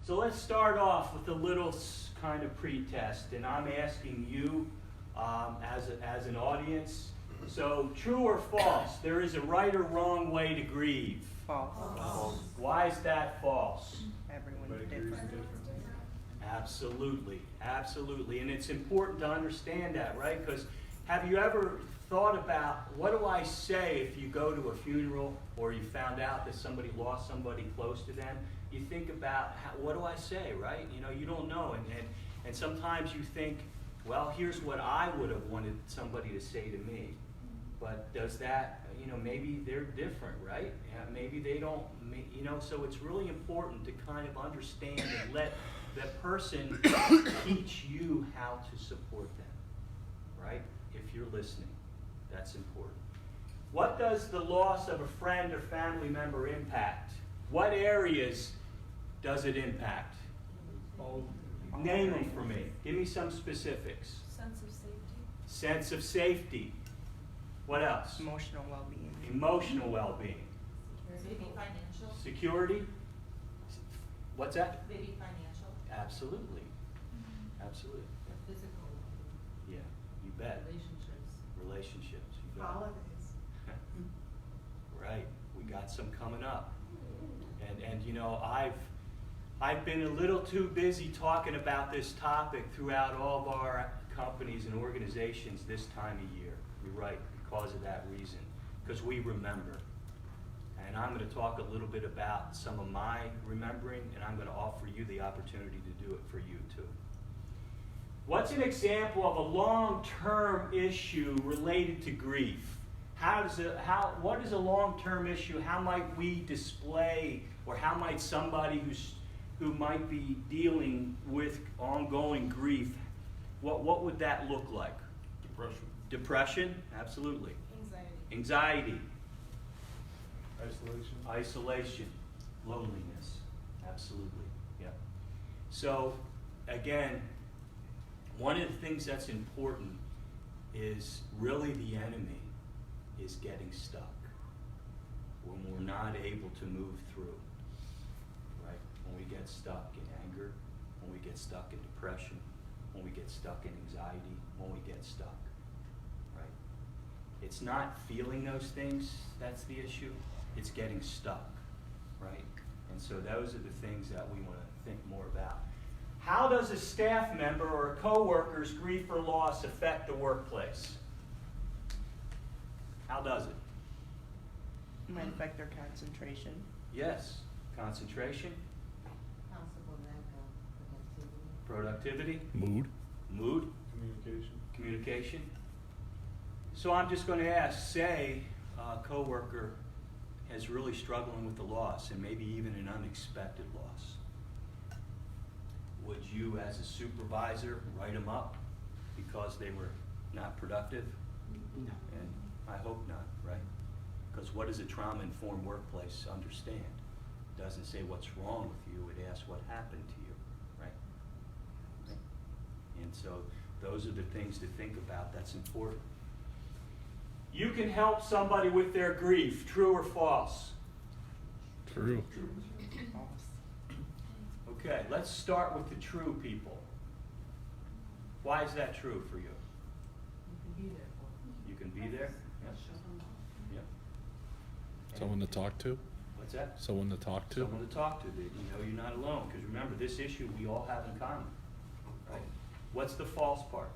So let's start off with a little kind of pretest, and I'm asking you as an audience. So true or false? There is a right or wrong way to grieve. False. False. Why is that false? Everyone's different. Absolutely, absolutely. And it's important to understand that, right? Because have you ever thought about, what do I say if you go to a funeral or you found out that somebody lost somebody close to them? You think about, what do I say, right? You know, you don't know. And sometimes you think, well, here's what I would have wanted somebody to say to me. But does that, you know, maybe they're different, right? Maybe they don't, you know, so it's really important to kind of understand and let that person teach you how to support them, right? If you're listening, that's important. What does the loss of a friend or family member impact? What areas does it impact? Name them for me. Give me some specifics. Sense of safety. Sense of safety. What else? Emotional well-being. Emotional well-being. Maybe financial. Security. What's that? Maybe financial. Absolutely. Absolutely. The physical. Yeah, you bet. Relationships. Relationships. You bet. Holidays. Right. We got some coming up. And you know, I've been a little too busy talking about this topic throughout all of our companies and organizations this time of year. You're right, because of that reason, because we remember. And I'm going to talk a little bit about some of my remembering, and I'm going to offer you the opportunity to do it for you too. What's an example of a long-term issue related to grief? What is a long-term issue? How might we display, or how might somebody who might be dealing with ongoing grief, what would that look like? Depression. Depression? Absolutely. Anxiety. Anxiety. Isolation. Loneliness. Absolutely. Yeah. So, again, one of the things that's important is really the enemy is getting stuck when we're not able to move through. Right? When we get stuck in anger, when we get stuck in depression, when we get stuck in anxiety, when we get stuck. Right? It's not feeling those things that's the issue. It's getting stuck, right? And so those are the things that we want to think more about. How does a staff member or a coworker's grief or loss affect the workplace? How does it? It might affect their concentration. Yes. Concentration. Possible lack of productivity. Productivity. Mood. Mood. Communication. Communication. So I'm just going to ask, say a coworker is really struggling with the loss, and maybe even an unexpected loss. Would you, as a supervisor, write them up because they were not productive? No. And I hope not, right? Because what does a trauma-informed workplace understand? It doesn't say what's wrong with you, it asks what happened to you, right? And so those are the things to think about. That's important. You can help somebody with their grief, true or false? True. False. Okay, let's start with the true people. Why is that true for you? You can be there for them. You can be there? Yeah. Yeah. Someone to talk to. What's that? Someone to talk to. Someone to talk to, that you know you're not alone. Because remember, this issue we all have in common. Right? What's the false part?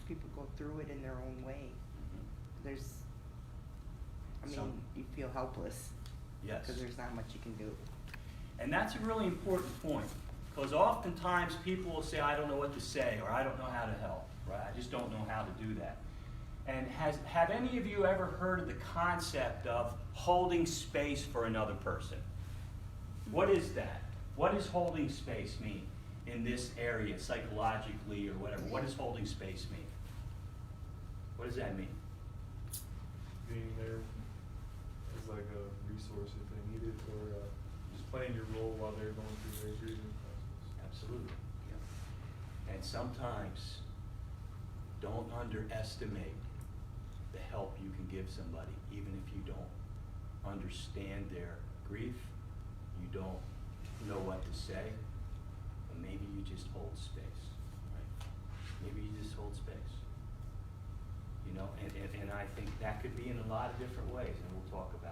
People go through it in their own way. You feel helpless. Yes. Because there's not much you can do. And that's a really important point. Because oftentimes people will say, I don't know what to say, or I don't know how to help. Right? I just don't know how to do that. And have any of you ever heard of the concept of holding space for another person? What is that? What does holding space mean in this area, psychologically or whatever? What does holding space mean? What does that mean? Being there as like a resource if they need it, or just playing your role while they're going through their grieving process. Absolutely. Yeah. And sometimes don't underestimate the help you can give somebody, even if you don't understand their grief, you don't know what to say, and maybe you just hold space, right? Maybe you just hold space. You know, and I think that could be in a lot of different ways, and we'll talk about